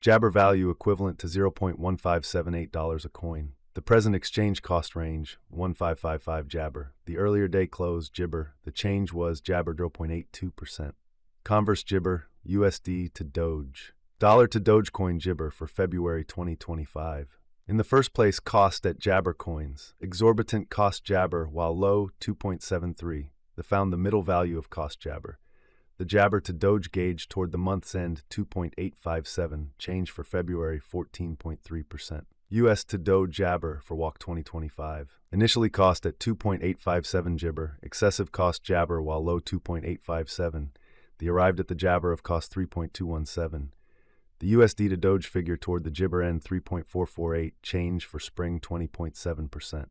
Jabber value equivalent to $0.1578 a coin. The present exchange cost range, 1555 Jabber. The earlier day close, Jibber. The change was Jabber 0.82%. Converse Jibber, USD to Doge. Dollar to Dogecoin Jibber for February 2025. In the first place, cost at Jabber coins. Exorbitant cost Jabber, while low, 2.73. They found the middle value of cost Jabber. The Jabber to Doge gauge toward the month's end, 2.857. Change for February, 14.3%. US to Doge Jabber for Walk 2025. Initially cost at 2.857 Jibber. Excessive cost Jabber, while low 2.857. They arrived at the Jabber of cost 3.217. The USD to Doge figure toward the Jibber end 3.448, change for spring 20.7%.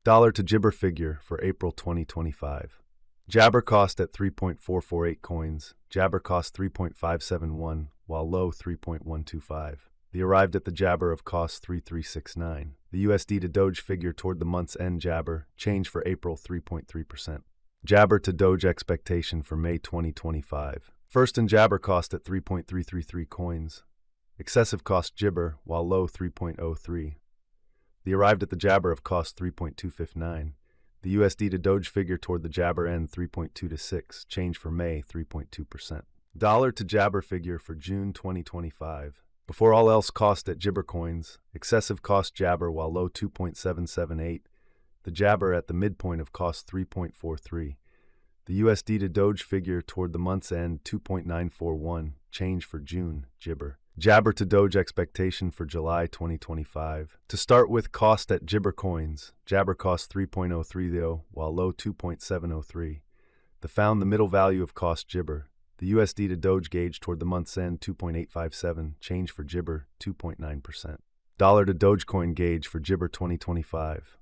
Dollar to Jibber figure for April 2025. Jabber cost at 3.448 coins, Jabber cost 3.571, while low 3.125. They arrived at the Jabber of cost 3369. The USD to Doge figure toward the month's end Jabber, change for April 3.3%. Jabber to Doge expectation for May 2025. First and Jabber cost at 3.333 coins. Excessive cost Jibber, while low 3.03. They arrived at the Jabber of cost 3.259. The USD to Doge figure toward the Jabber end 3.226, change for May 3.2%. Dollar to Jabber figure for June 2025. Before all else cost at Jibber coins, excessive cost Jabber while low 2.778, the Jabber at the midpoint of cost 3.43. The USD to Doge figure toward the month's end 2.941, change for June, Jibber. Jabber to Doge expectation for July 2025. To start with, cost at Jibber coins, Jabber cost 3.030, while low 2.703. They found the middle value of cost Jibber. The USD to Doge gauge toward the month's end 2.857, change for Jibber 2.9%. Dollar to Dogecoin gauge for Jibber 2025.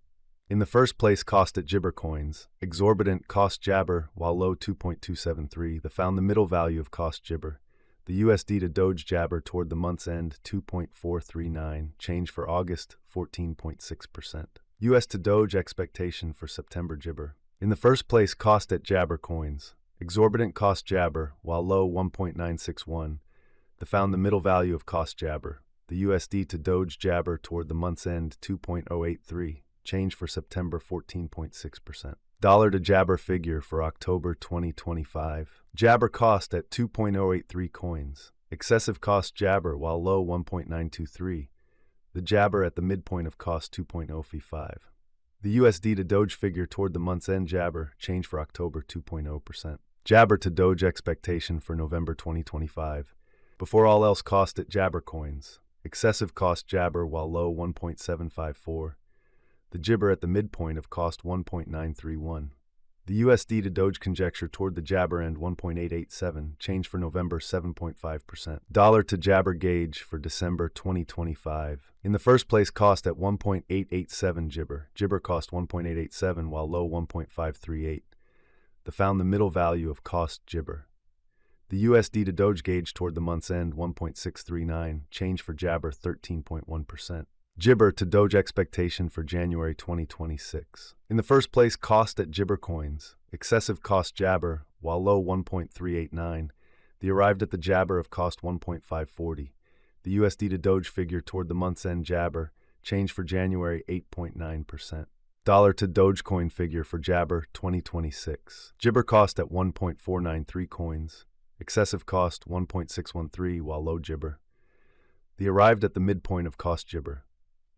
In the first place, cost at Jibber coins, exorbitant cost Jabber, while low 2.273. They found the middle value of cost Jibber. The USD to Doge Jabber toward the month's end 2.439, change for August 14.6%. US to Doge expectation for September Jibber. In the first place, cost at Jabber coins, exorbitant cost Jabber, while low 1.961. They found the middle value of cost Jabber. The USD to Doge Jabber toward the month's end 2.083, change for September 14.6%. Dollar to Jabber figure for October 2025. Jabber cost at 2.083 coins. Excessive cost Jabber while low 1.923. The Jabber at the midpoint of cost 2.055. The USD to Doge figure toward the month's end Jabber, change for October 2.0%. Jabber to Doge expectation for November 2025. Before all else cost at Jabber coins. Excessive cost Jabber while low 1.754. The Jibber at the midpoint of cost 1.931. The USD to Doge conjecture toward the Jabber end 1.887, change for November 7.5%. Dollar to Jabber gauge for December 2025. In the first place, cost at 1.887 Jibber. Jibber cost 1.887 while low 1.538. They found the middle value of cost Jibber. The USD to Doge gauge toward the month's end 1.639, change for Jabber 13.1%. Jibber to Doge expectation for January 2026. In the first place, cost at Jibber coins, excessive cost Jabber, while low 1.389. They arrived at the Jabber of cost 1.540. The USD to Doge figure toward the month's end Jabber, change for January 8.9%. Dollar to Dogecoin figure for Jabber 2026. Jibber cost at 1.493 coins, excessive cost 1.613, while low Jibber. They arrived at the midpoint of cost Jibber.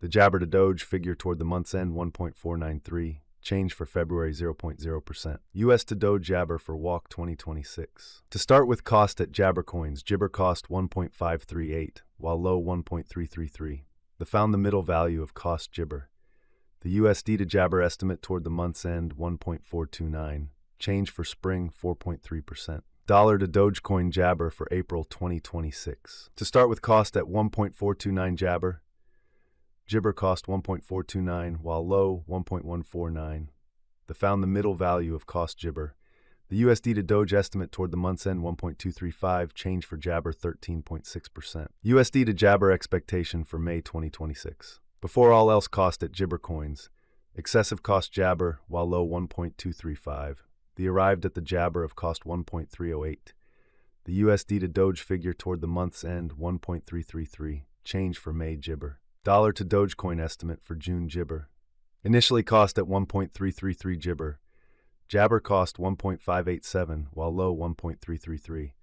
The Jabber to Doge figure toward the month's end 1.493, change for February 0.0%. US to Doge Jabber for Walk 2026. To start with, cost at Jabber coins, Jibber cost 1.538, while low 1.333. They found the middle value of cost Jibber. The USD to Jabber estimate toward the month's end 1.429, change for spring 4.3%. Dollar to Dogecoin Jabber for April 2026. To start with, cost at 1.429 Jabber. Jibber cost 1.429, while low 1.149. They found the middle value of cost Jibber. The USD to Doge estimate toward the month's end 1.235, change for Jabber 13.6%. USD to Jabber expectation for May 2026. Before all else cost at Jibber coins, excessive cost Jabber, while low 1.235. They arrived at the Jabber of cost 1.308. The USD to Doge figure toward the month's end 1.333. Change for May Jibber. Dollar to Dogecoin estimate for June Jibber. Initially cost at 1.333 Jibber. Jabber cost 1.587, while low 1.333.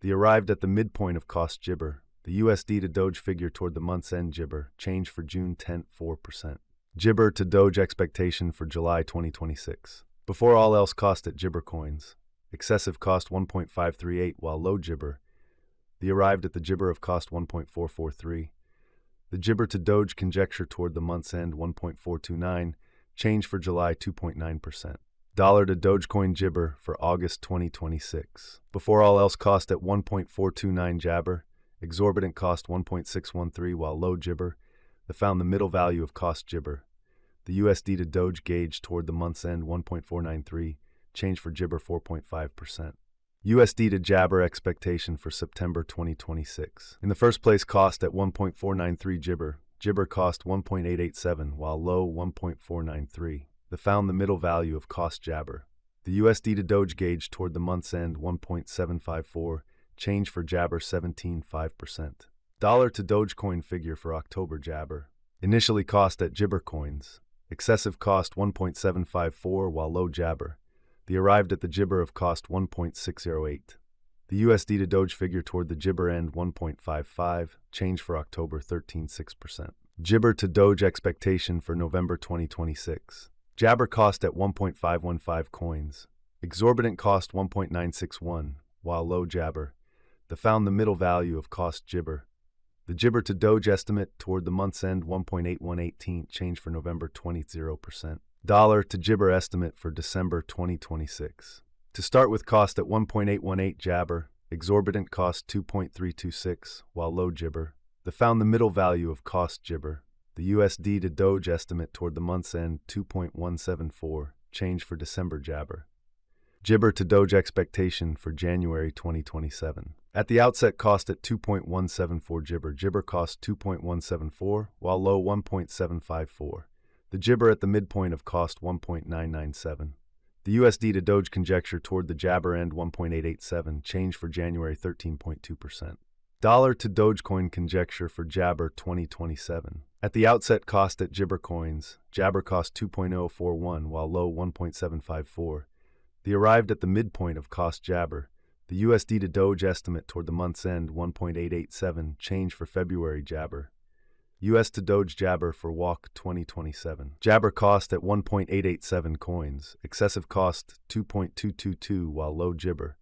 The arrived at the midpoint of cost Jibber. The USD to Doge figure toward the month's end Jibber. Change for June 10th 4%. Jibber to Doge expectation for July 2026. Before all else cost at Jibber coins. Excessive cost 1.538, while low Jibber. The arrived at the Jibber of cost 1.443. The Jibber to Doge conjecture toward the month's end 1.429. Change for July 2.9%. Dollar to Dogecoin Jibber for August 2026. Before all else cost at 1.429 Jabber. Exorbitant cost 1.613, while low Jibber. The found the middle value of cost Jibber. The USD to Doge gauge toward the month's end 1.493. Change for Jibber 4.5%. USD to Jabber expectation for September 2026. In the first place cost at 1.493 Jibber. Jibber cost 1.887, while low 1.493. The found the middle value of cost Jabber. The USD to Doge gauge toward the month's end 1.754. Change for Jabber 17.5%. Dollar to Dogecoin figure for October Jabber. Initially cost at Jibber coins. Excessive cost 1.754, while low Jabber. The arrived at the Jibber of cost 1.608. The USD to Doge figure toward the Jibber end 1.55. Change for October 13.6%. Jibber to Doge expectation for November 2026. Jabber cost at 1.515 coins. Exorbitant cost 1.961, while low Jabber. The found the middle value of cost Jibber. The Jibber to Doge estimate toward the month's end 1.8118. Change for November 20.0%. Dollar to Jibber estimate for December 2026. To start with cost at 1.818 Jabber. Exorbitant cost 2.326, while low Jibber. The found the middle value of cost Jibber. The USD to Doge estimate toward the month's end 2.174. Change for December Jabber. Jibber to Doge expectation for January 2027. At the outset cost at 2.174 Jibber. Jibber cost 2.174, while low 1.754. The Jibber at the midpoint of cost 1.997. The USD to Doge conjecture toward the Jabber end 1.887. Change for January 13.2%. Dollar to Dogecoin conjecture for Jabber 2027. At the outset cost at Jibber coins. Jabber cost 2.041, while low 1.754. The arrived at the midpoint of cost Jabber. The USD to Doge estimate toward the month's end 1.887. Change for February Jabber. US to Doge Jabber for Walk 2027. Jabber cost at 1.887 coins. Excessive cost 2.222, while low Jibber.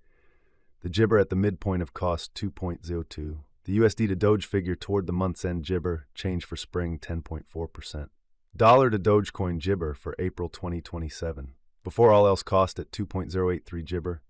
The Jibber at the midpoint of cost 2.02. The USD to Doge figure toward the month's end Jibber. Change for spring 10.4%. Dollar to Dogecoin Jibber for April 2027. Before all else cost at 2.083 Jibber.